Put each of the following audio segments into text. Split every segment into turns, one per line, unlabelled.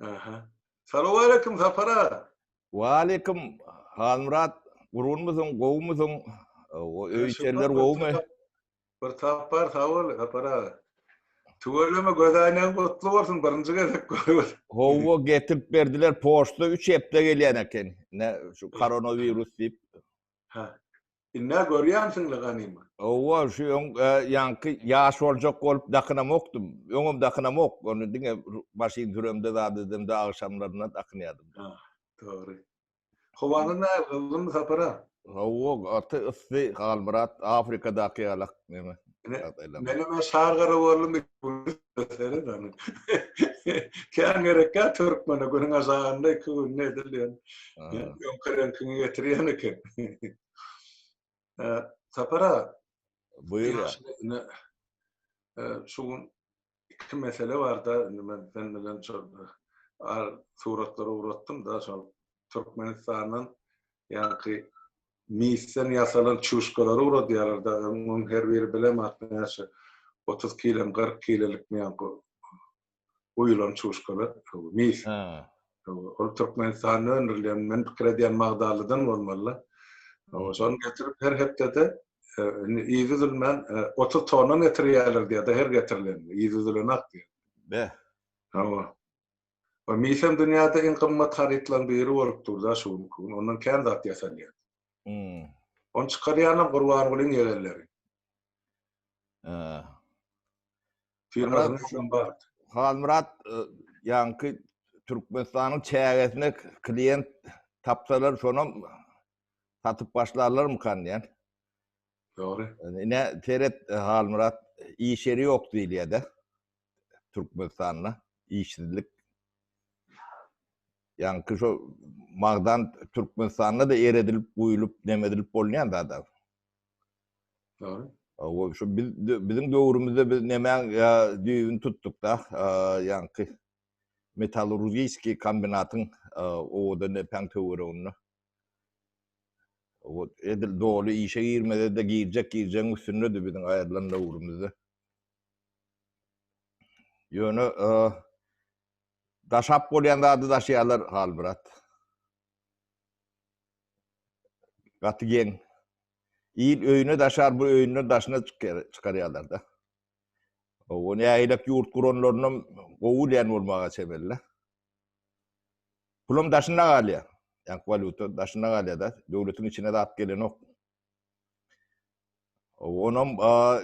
Aha. Selamünaleyküm Zafara.
Waleyküm Hanmurat, gurun musun, gowy musun? O öýçeler gowumy?
Bir tapar sağ ol Zafara. Tüweleme gözaýnaň gutly bolsun birinji gezek görüp.
Howa getirip berdiler poşta 3 hepde gelýän eken. Ne şu koronavirus diýip.
Ha. Inna görýänsiň laganymy?
Owa şu ýanky ýaş boljak bolup dakynamokdum. Öňüm dakynamok. Onu diňe başyn türemde zady da agşamlaryna dakynýardym.
Ha, tory. Howanyna gyldymy Zafara?
Howa aty ysy Hanmurat Afrikadaky ýalak neme.
Menime şargara bolum göseri dany. Kän gerekkä türkmene günüň azagynda 2 gün edilýän. Öňküreňkini getirýän eken. Zafara,
Buyur.
Şuň iki mesele bar da men bilen suratlary uratdym da şol Türkmenistanyň ýa-ni Misen yasalan çuşkaları uğradılar da onun her biri bilemezsin 30 kilo 40 kilolik mi yanko uyulan çuşkalar mis o Türkmenistan'ın önerilen men krediyen mağdalıdan olmalı o son getirip her heptede İzilmen 30 tonun getiriyorlar diye de her getirilen İzilmen ak diye
be
ama o misem dünyada en kımmet haritlan biri olup durda şu onun kendi at yasalıyor. On çıkarýanam gurban bilen ýegerleri. Firmasyny şon bar.
Hanmurat ýanky Türkmenistanyň çägesine klient tapsalar şonam satyp başlarlarmy kanýan?
Doğru.
Ne teret Hanmurat iş yeri ýok diýilýär-de Türkmenistanyna işsizlik. Ýanky şo magdan Türkmenistanyna da eredilip, buýulup, nemedilip bolýan da.
Doğru.
O şu bizim döwrümizde biz nemäň düýbün tuttuk da ýanky metalurgiýski kombinatyň o da nepäň töweregini. O edil dolu işe girmede de girjek üstünde de bizim aýrylan döwrümizde. Ýöne daşap bolýan zady daşýarlar Hanmurat. Gatygen il öýüne daşar, bu öýüne daşyna çykarýarlar da. Ony aýlap ýurt guranlaryna gowulýan bolmaga sebelle. Pulum daşyna galýar. Ýa valuta daşyna galýar da, döwletiň içine zat gelen ok. Onuň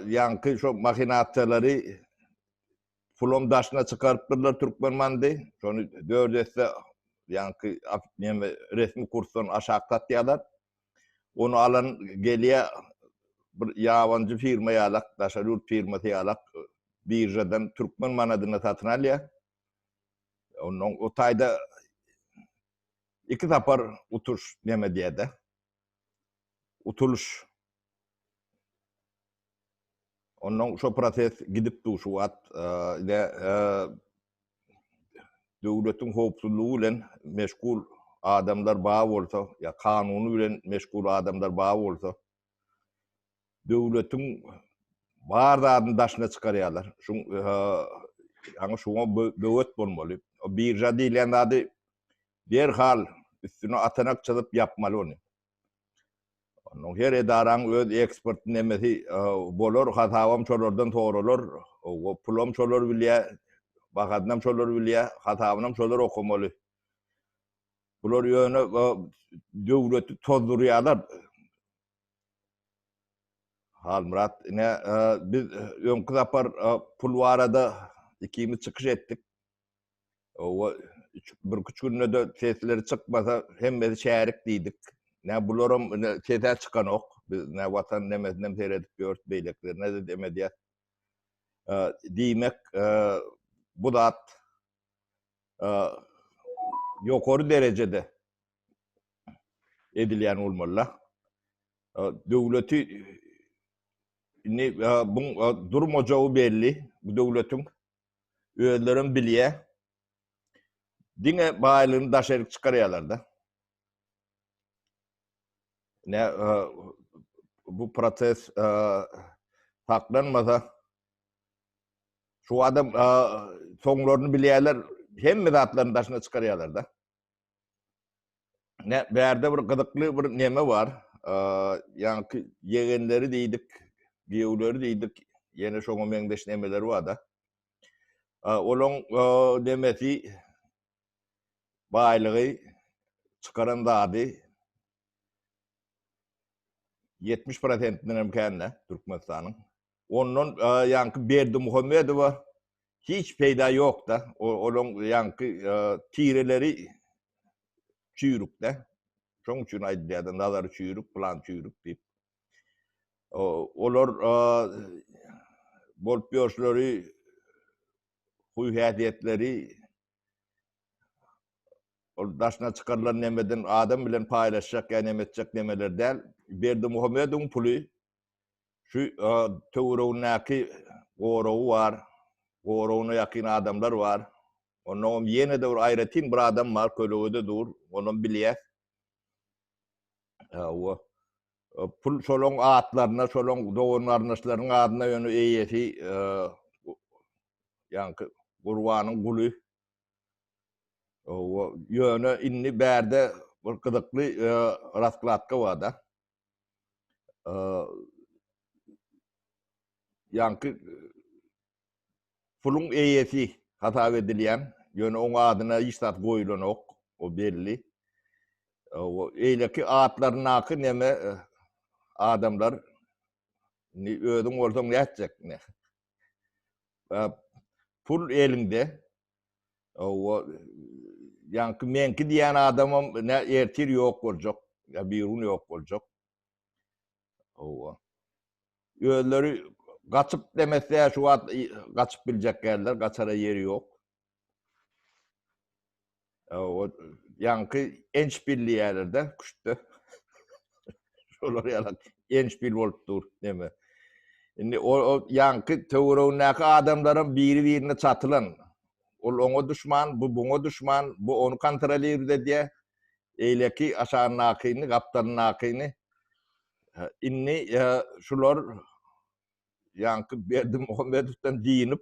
ýanky şo mahinatçylary pulum daşyna çykarypdyrlar Türkmenmandy. Şonu döwletse ýanky resmi kursdan aşaklatýarlar. Onu alan gelýär bir ýabancı firma ýalak, daşaryurt firmasy ýalak birjadan Türkmen manadyna satyn alýar. Onuň o taýda 2 tapar utuş neme diýerde. Utuluş. Onuň şo proses gidip dur şu wagt döwletiň howpsuzlygy bilen meşgul adamlar bağ bolsa, ya kanuny bilen meşgul adamlar bağ bolsa, döwletiň bar zadyny daşyna çykarýarlar. Şuňa böwet bolmaly. O birja diýilen zady derhal üstüne atanak çalıp yapmaly onu. Onuň her edaraň öz ekspert nemesi bolar, hatawam şolardan toğralar, o pulum şolar bilýär, bagadnam şolar bilýär, hatawam şolar okumaly. Bular ýöne döwleti tozdurýarlar. Hanmurat, biz öňkü zapar pul barada ikimiz çykyş etdik. O bir küçük günde de sesleri çykmasa hemmesi şärik diýdik. Bularam sese çykan ok. Biz watan nemesinden seredip ýört beýleklerine de demedýär. Diýmek bu zat ýokary derejede edilýän bolmaly. Döwleti bu durum ojagy belli. Bu döwletiň öýlerin bilýär. Diňe baýlygyny daşaryk çykarýarlar da. Bu proses saklanmasa şu adam soňlaryny bilýärler, hem zatlarını daşına çıkarıyorlar da. Ne berde bir gıdıklı bir neme var. Yani yegenleri deydik, giyuları deydik. Yine şoňa meňdeş nemeleri var da. Olon demeti baylygy çıkaran dady 70%'inden emkänle Türkmenistanyň. Ondan ýanky Berdimuhammedowa hiç peýda ýok da. Olon ýanky tireleri çüýrükde. Şoň üçin aýdýardan nazary çüýrük, plan çüýrük diýip. Olar bolup ýörşleri, huýhädiyetleri ol daşna çıkarılan nemeden adam bilen paýlaşjak, ýa nemetjek nemeler däl. Berdimuhammedowyň puly şu töweregindäki gorowy bar, gorowyna ýakyn adamlar bar. Onuň ýene de bir aýratyn bir adam bar, kölegede dur, onuň bilýär. Pul şoloň atlaryna, şoloň doganlarnaşlaryň adyna ýöne eýeti ýanky gurbanyň guly. Ýöne inni bärde bir gydykly raskladka bar da. Ýanky puluň eýeti hatap edilýän, ýöne oň adyna hiç zat goýulanok, o belli. O eýleki atlarynaky neme adamlar özüň bolsaň näçjek ne. Pul elinde. Ýanky menki diýen adamam ne ertir ýok boljak, ýa birun ýok boljak. Özleri gaçyp demese şu wagt gaçyp biljek geller, gaçara ýeri ýok. Ýanky ençpilli ýerlerde küçükde. Şolar ýalak ençpil bolup dur neme. Indi o ýanky töweregindäki adamlaryň biri-birine çatylan. Ol oňa düşman, bu buňa düşman, bu onu kontrol edýär diýe. Eýleki aşagyny, gaptanyny inni şular ýanky Berdimuhammedowdan diýinip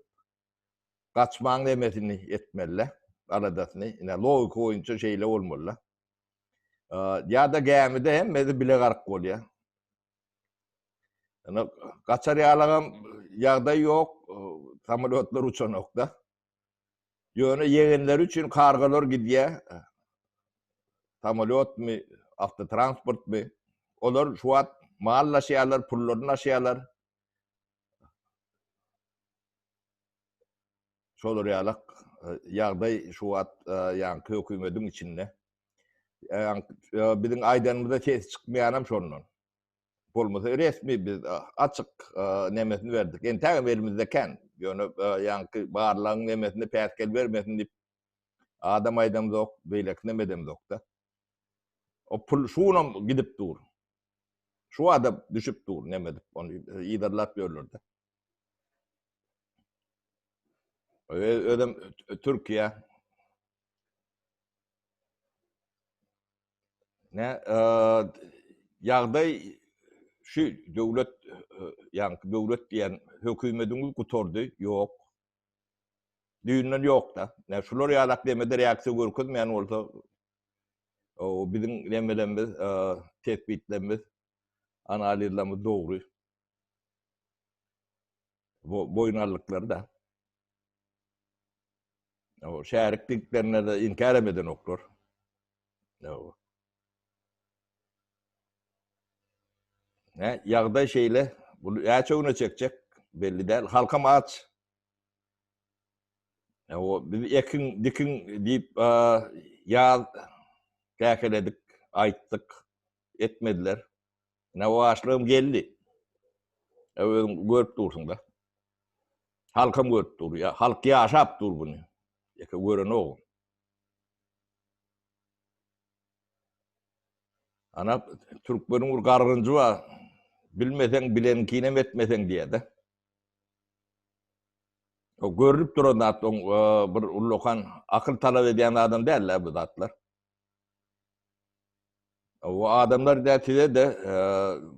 gaçmaň demesini etmeliler. Aradasyny, ine logika boýunça şeýle bolmalylar. Ýa-da gämide hemmesi bile gark bolýar. Ana gaçar ýalagan ýagdaý ýok, samolyotlar uçanok da. Ýöne yegenleri üçin kargalar gidýär. Samolyot mi, avtotransport mi? Olar şu wagt mallaşýarlar, pullaryny aşýarlar. Şolar ýalak ýagdaý şu wagt ýanky hökümetiň içinde. Biziň aýdanymyzda ses çykmaýanam şondan. Bolmasa resmi biz açyk nemesini berdik. Entäge elimizde ken. Ýöne ýanky barlagyň nemesini päskel bermesin diýip adam aýdam zok, beýlek nemedem zok da. O pul şunam gidip dur. Şu adam düşüp dur nemedip onu ýydarlap ýörlerdi. Ödem Türkiýe ne ýagdaý şu döwlet ýanky döwlet diýen hökümetiň gutordy ýok. Düýünden ýok da. Ne şular ýalak demede reaksiýa görkezmeýän bolsa o biziň nemelerimiz, tespitlerimiz, analizlerimiz dogry. Boýnarlyklary da. O şäherliklerine de inkar emeden oklar. Ne ýagdaý şeýle, bu ýaçogyna çekjek belli däl. Halkam aç. O biz ekin dikin diýip ýaz käkeledik, aýtdyk, etmediler. Ne waşlygym geldi. Özüň görüp dursun da. Halkam görüp dur, ya halk ýaşap dur bunu. Ýeke gören o. Ana türkmeniň bir gargynjy bar. Bilmeseň bilenkine etmeseň diýär-de. O görüp duran atdyň bir ullukan akyl talap edýän adam däller bu zatlar. O adamlar dätide de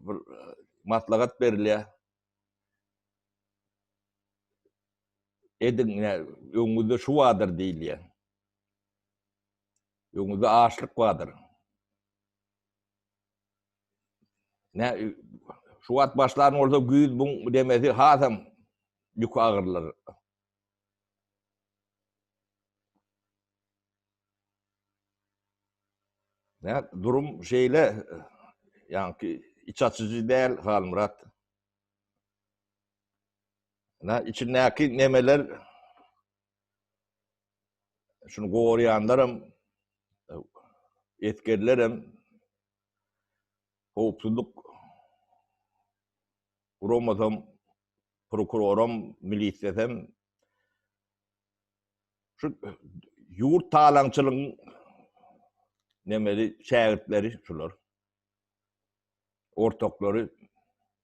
bir maslahat berilýär. Edin öňüňizde şu wadyr diýilýär. Ýöňüzde açlyk bardyr. Ne şu wagt başlaryň orada güýz buň demesi hasam ýük agyrlar. Ne durum şeýle ýa-ni iç açyjy däl Halmurat. Ne içindäki nemeler şunu goýanlarym etkerlerim howpsuzlyk Romadam prokurorum milisiýasem şu ýurt talaňçylygyň nemeli şähertleri şular. Ortaklary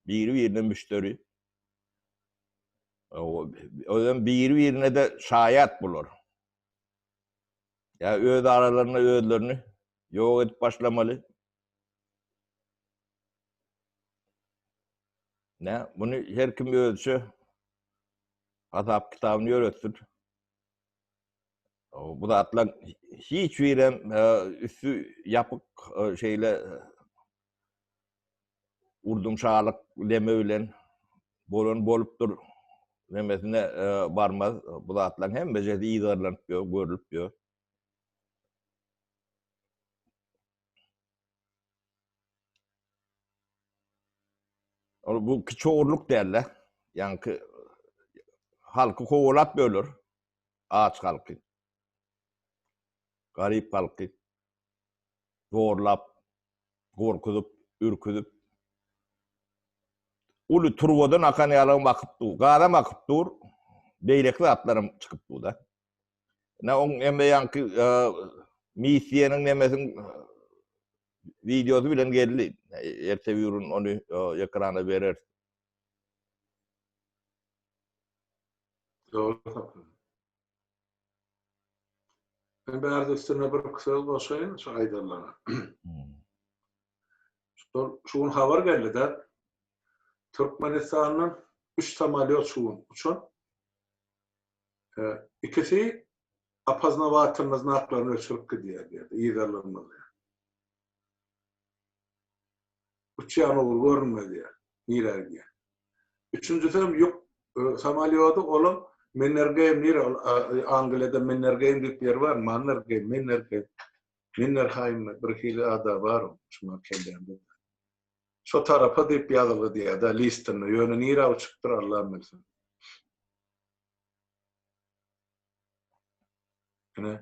biri-birine müşteri. Öden biri-birine de şaýat bolar. Ya öz aralaryna özlerini ýok edip başlamaly. Ne bunu her kim özçe azap kitabyny öğretdir. Bu da atlan hiç birem üstü yapık şeyle urdumşalyk deme bilen bolan bolupdyr demesine barmaz. Bu da atlan hem bejedi ýygarlanyp görülüp ýör. Bu kiçoğurluk derler. Yani halkı kovalap bölür. Ağaç halkı. Garip halkı. Zorlap, korkutup, ürkütüp. Ulu turvadan akan yalan bakıp dur. Gada bakıp dur. Beylekli atlarım çıkıp bu da. Ne on emre yankı misiyenin nemesin videosu bilen geldi. Erteviyorun onu ekrana verir.
Doğru. Ben bärde üstüne bir kısa başlayayım şu aydarlara. Şuun haber geldi de Türkmenistan'ın 3 samalyot şuun uçun. İkisi apaznavatımız naplarını ölçürüp gidiyor diye. İyilerlenmeli. Uçağın olur görünmedi ya. İyiler diye. Üçüncüsü yok samalyotu olan Mennergeim nir Angliyada Mennergeim diye bir yer var. Mennerheim bir hili ada var. Şuna kendinde. Şu tarafa deyip yazılı diye da listini yönü nira uçuktur Allah'ım bilsin. Yani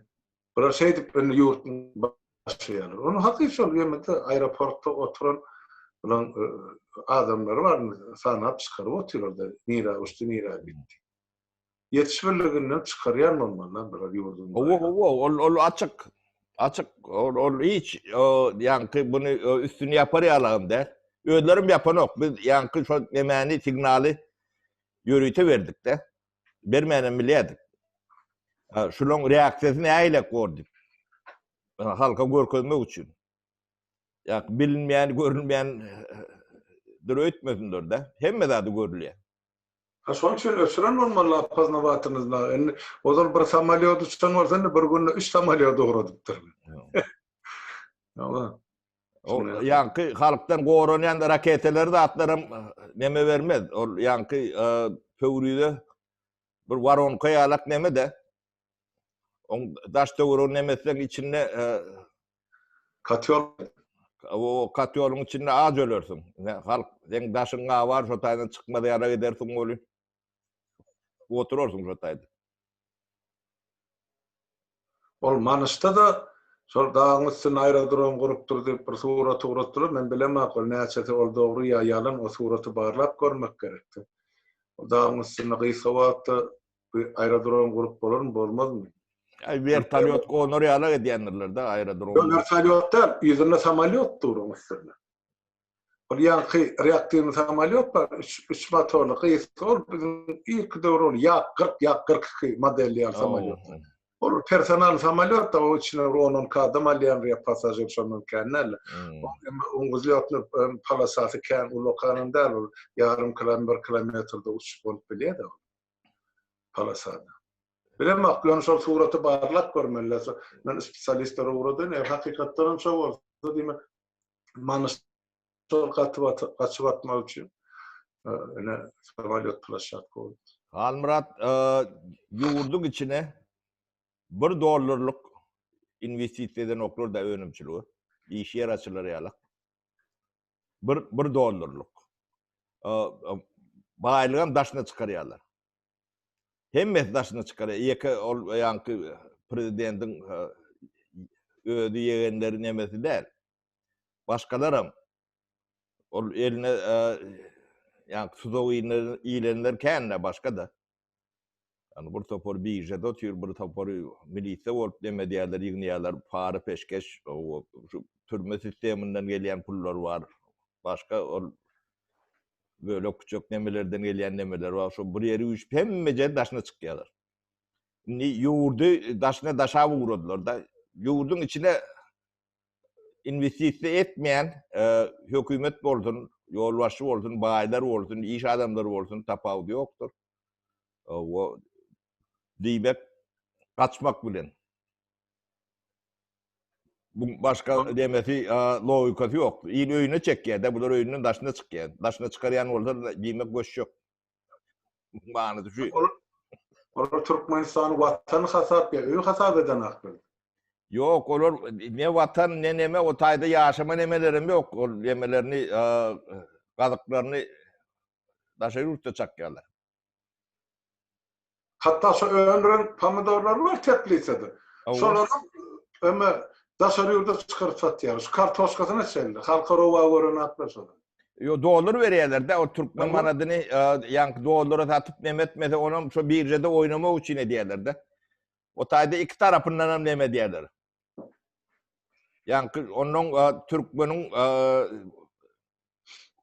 bir şey deyip ben yurtun başlayanlar. Onu hakikaten yemekte aeroportta oturan olan adamlar var. Sana çıkarıp oturuyorlar. Nira uçtu nira bitti. Yetişmeliğinden çıkarıyan olmalı bir yurdun.
O açık. Açık. O hiç yani bunu üstünü yapar yalan der. Ödlerim yapan yok. Biz yani şu demeni signali yürüyte verdik de. Vermeyen biliyorduk. Şunun reaksiyasını aylak gördük. Halka görkezmek için. Ya bilinmeyen, görülmeyen ötmesinler de. Hem de görülüyor.
Şoň üçin öçüren olmaly apaznavatynızda. O zaman bir samalyot uçsan bolsa bir günde 3 samalyot uğradypdyr. Allah.
O yankı halktan goranyan raketeleri de atlarım neme vermez. O yankı pöwrüde bir waronka ýalak neme de on daş töwrün nemesden içinde
Katyol.
O katyolun içinde az ölürsün. Halk sen daşınga var şu taydan çıkmada yara edersin oly. Oturursun şu tayda.
Ol Manışda da şol dağın üstüne aerodrom kurupdur diýip bir surat uğratdylar. Men bilemem ol näçe ol dogry ýa ýalan o suraty barlap görmek gerekdi. O dağın üstüne gysawatda bir aerodrom kurup bolarmy bolmazmy?
Vertolyot konur ýala edýänler de aerodrom.
Vertolyotda ýüzünde samalyot durur üstüne. Ol ýa-ni reaktiwny samalyot bar 3 motorly gysawat bizim ilk döwrün ýa-40 modeli samalyot. O personal samalyot da o içine onun kadam alyan ya pasajer şonun kanal. O uzlyotny palasasy kan u lokanında yarım kilometrde uçup bolup bilýär palasada. Bilem akyon şol suraty barlak görmeliler. Men spesialistler uğradı. Hakykatdan şol bolsa diýmek manys şol kaçyp atmak üçin ene samalyot plaşat koydu.
Halmurat yurdun içine $1 investisiýadan oklar da önümçülüğü. İş yer açılır ýalak. $1 baýlygam daşyna çykarýarlar. Hemme daşyna çykarýar. Eke ol ýanky prezidentiň öýdi ýegenleri nemesi däl. Başgalaram ol eline ýanky sudow iýlenler känne başga da. Yani bir topor birjede otyr, bir topor milisiýa bolup deme diýerler, ýygnaýarlar, pary peşkeş, şu türme sisteminden gelýän pullar bar. Başga ol böyle küçük nemelerden gelýän nemeler bar. Şu bir ýeri üçüp hemmece daşyna çykýarlar. Ýurdu daşyna daşa vurdular da. Ýurdun içine investisiýa etmeýän hökümet bolsun, ýolbaşçy bolsun, baýlar bolsun, iş adamlary bolsun tapawdy ýokdur. O diýmek kaçmak bilen. Bu başka demesi logikasy ýok. İl öýüne çekýär, bular öýünden daşyna çykýar. Daşyna çykarýan bolsa diýmek göç ýok. Many şu.
Olar Türkmenistany watan hasap ýa, öý hasap eden akdyr.
Yok, olar ne watan ne neme o taýda ýaşama nemelerim ýok. O nemelerini gazyklaryny daşa ýurtda çakýarlar.
Hatta şu öňden pomidorlar var teplisede. Şolar öme daşa ýurtda çykaryp satýar. Şu kartoşkasyna çeldi. Halkara wagorun atlaşady.
Yo dolar verýärler de o Türkmen manadyny ýanky dolara satyp nemetmese onu şu birjede oynamak üçin edýärler de. O taýda iki tarapyndan hem neme diýerler. Ýanky onuň Türkmeniň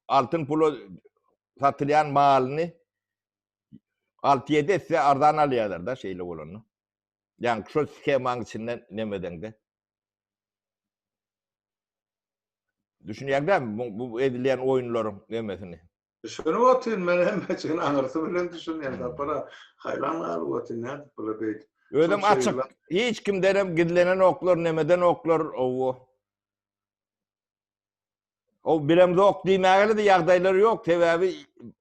altyn pulu satylýan malyny 6-7 etse ardan alýarlar da şeýle bolany. Ýanky şu skemaň içinden nemeden de. Düşünýärmi bu edilýän oýunlaryň nemesini?
Düşünüp otyn men hemmesini aňyrsy bilen düşünýär. Para haýlanlar otyn näde bula beýdi.
Ödüm açık. Hiç kimden hem gidilenen oklar, nemeden oklar o bilemde ok diýmägeli de ýagdaýlary ýok. Sebäbi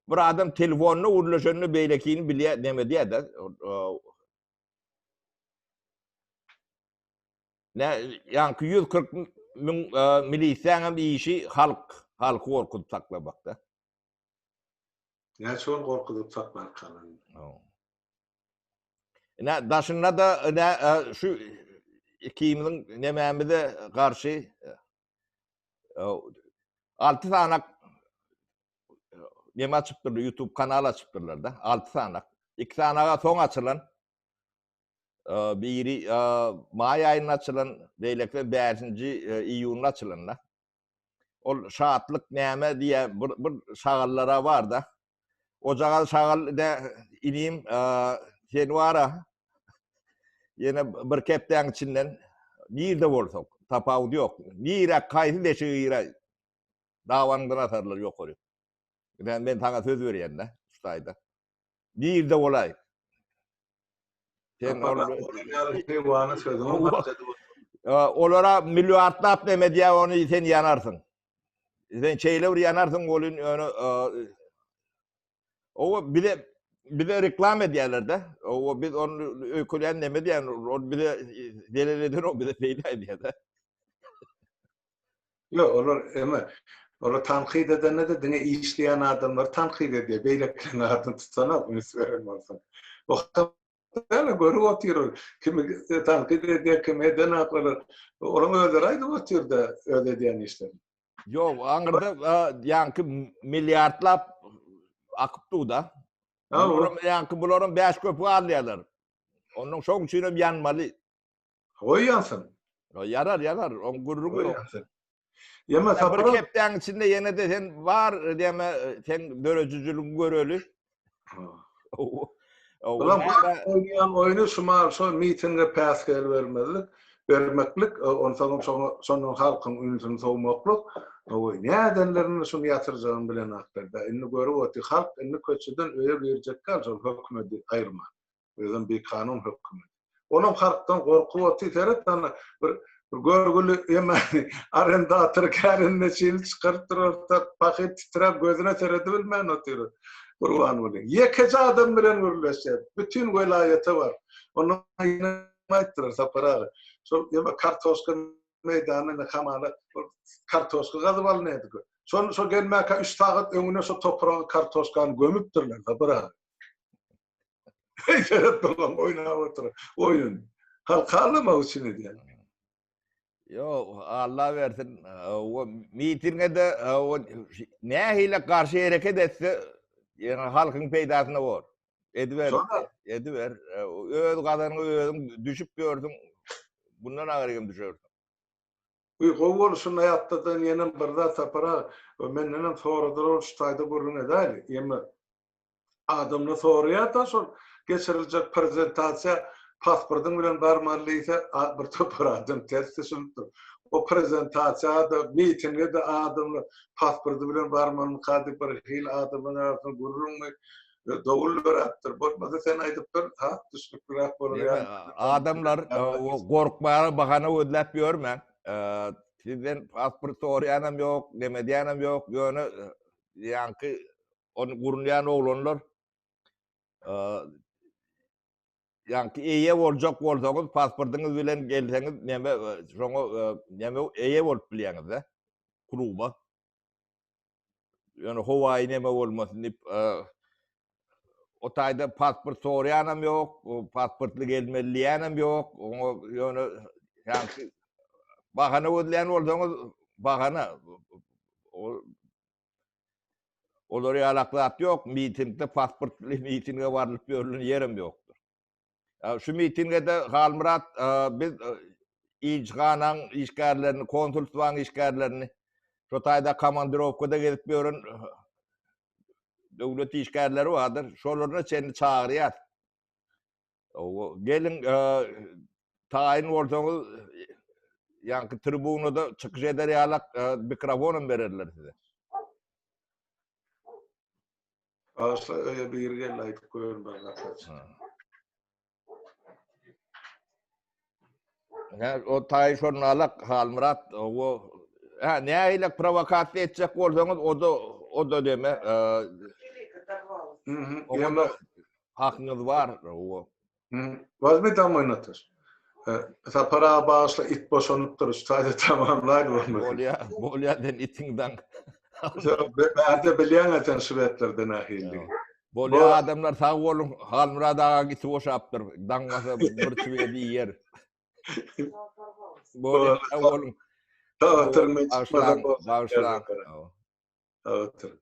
bir adam telefonuna urulaşanyny beýlekini bilýär demedi ýa-da. Ne ýanky 140 min milisiýa hem işi halky gorkutup saklabakda.
Näçe gorkutup saklap kalan.
Ne daşynda da ne şu 2000'in nememide karşı 6 sanak neme açıptırlar, YouTube kanal açıptırlar da 6 sanak. 2 sanaka soň açylan biri may aýyna açylan beýlekde 5-nji iýuny açylan da. Ol şahatlyk näme diýe bir şagallara bar da. O jagal şagal da ilim sen wara yine bir kepden içinden nirde bolsak tapawdy ýok. Nire kaýsy deşigi dawandan atarlar ýokary. Ben taňa söz berýän de ustaýda. Nirde bolay. Sen olara milyardlap neme diýär onu sen ýanarsın. Sen çeýle bir ýanarsın bolun öňe o bir de reklam edýärler de. O biz onu öýkülän neme diýär, o bir de deleleden o bir de beýle edýär de.
Yo, olar tanqid edende de diňe işleýän adamlar tanqid edýär. Beýlekden adam tutsana ünsüren bolsa. O Öyle görüp oturuyor. Kimi tanqid edýär, kimi eden aklar. Onuň özleri aýdyp oturýar da öyle diýen işler.
Ýok, aňyrda ýanky milyardlap akypdy da. Ýanky bularyň 5 köpü alýarlar. Onuň şoň üçin hem ýanmaly.
Oý ýansyn.
Yarar, on gurrugy ýok.
Ýema
Bir kepden içinde ýene de sen var diýme, sen dörejüjülügi göreli.
Ulan oynayan oyunu şu mitinge päskel vermeklik, onun halkın ünitini soğumaklık, nädenlerini şunu yatıracağını bilen aktarda. Inni görüp otu halk, inni köçüden öye verecek kal, şol hökümeti ayırma. özüm bir kanun hükmü. Onun harptan korku oti teretana bir görgülü emani arendatör kärinde çiğni çıkarıp dururta paket titrap gözüne teredi bilmän otyru. Kurban olayım. Yekece adam bilen görüleşer. Bütün velayeti var. Onu aytırır saparağı. Sol yema kartoşka meydanına kamala kartoşka gazyp alınýardy. Son gelmäkä 3 saat öňüne so topragy kartoşkany gömüpdirler saparağı. Evet babam oynap otur. Oyun. Halkalama için ediyor.
Yo Allah versin. O mitinge de o ne hile karşı hareket etse yani halkın peydasına var. Ediver,
Sonra
ediver. Öz kadını özün düşüp gördün. Bundan ağrıyım düşürdüm.
uygu boluşun hayatdan ýene birda tapara menden soradyr ol ştaýda görün edäli. Ýeme adamny soraýardan soň geçiriljek prezentasiýa pasportyň bilen barmanlysa bir topar adam tersi sunupdyr. O prezentasiýada mitinge de adamly pasporty bilen barmanyň kady bir hil adamyň arasynda gurrunmy dowul beratdyr. Bolmasa sen aýdypdyr, ha düşnükräk bolýar.
Adamlar o korkmaya bahane ödläp görmän. Sizden pasport soraýanam ýok, demedýänam ýok. Ýöne ýanky onu gurunýan oglanlar ýanky eýe boljak bolsaňyz pasportyňyz bilen gelseňiz näme şoňa näme eýe bolup bilýäňiz da. Kluba. Ýöne howaý näme bolmasyn dip o taýda pasport soraýanam ýok, pasportly gelmeliýänam ýok. Oňa ýöne ýanky bahana ödlän bolsaňyz bahana olar ýalaklat ýok, mitingde pasportly mitinge baryp ýörülen ýerim ýokdur. Şu mitinge de Halmurat biz ilçganaň işgärlerini, konsultlugyň işgärlerini şu taýda komandirovkada gelip ýören döwlet işgärleri bardyr. Şolaryna seni çagyrýar. Gelin taýin bolsaňyz ýanky tribunada çykyş eder ýalak mikrofonum bererler size.
Asla öyle bir yerle ayıp koyuyorum ben zaten.
Ya o taýy şonu alak Halmurat o ne ile provokasiýa etjek bolsaňyz o da deme
Yema
hakyňyz bar o.
vazmetam oynatır. Sapara bağışla it boşanıp durur. Sadece tamamlaydı onu.
Bolya den itiňden.
Bäde bilýän eten süretlerden ahildi.
Bolya adamlar sağ bolun Halmurat aga gitip boşapdyr. Daňmasa bir tüwedi ýer. Bolya bolun.
Tawatyrmy
Bağışlan.
Tawatır.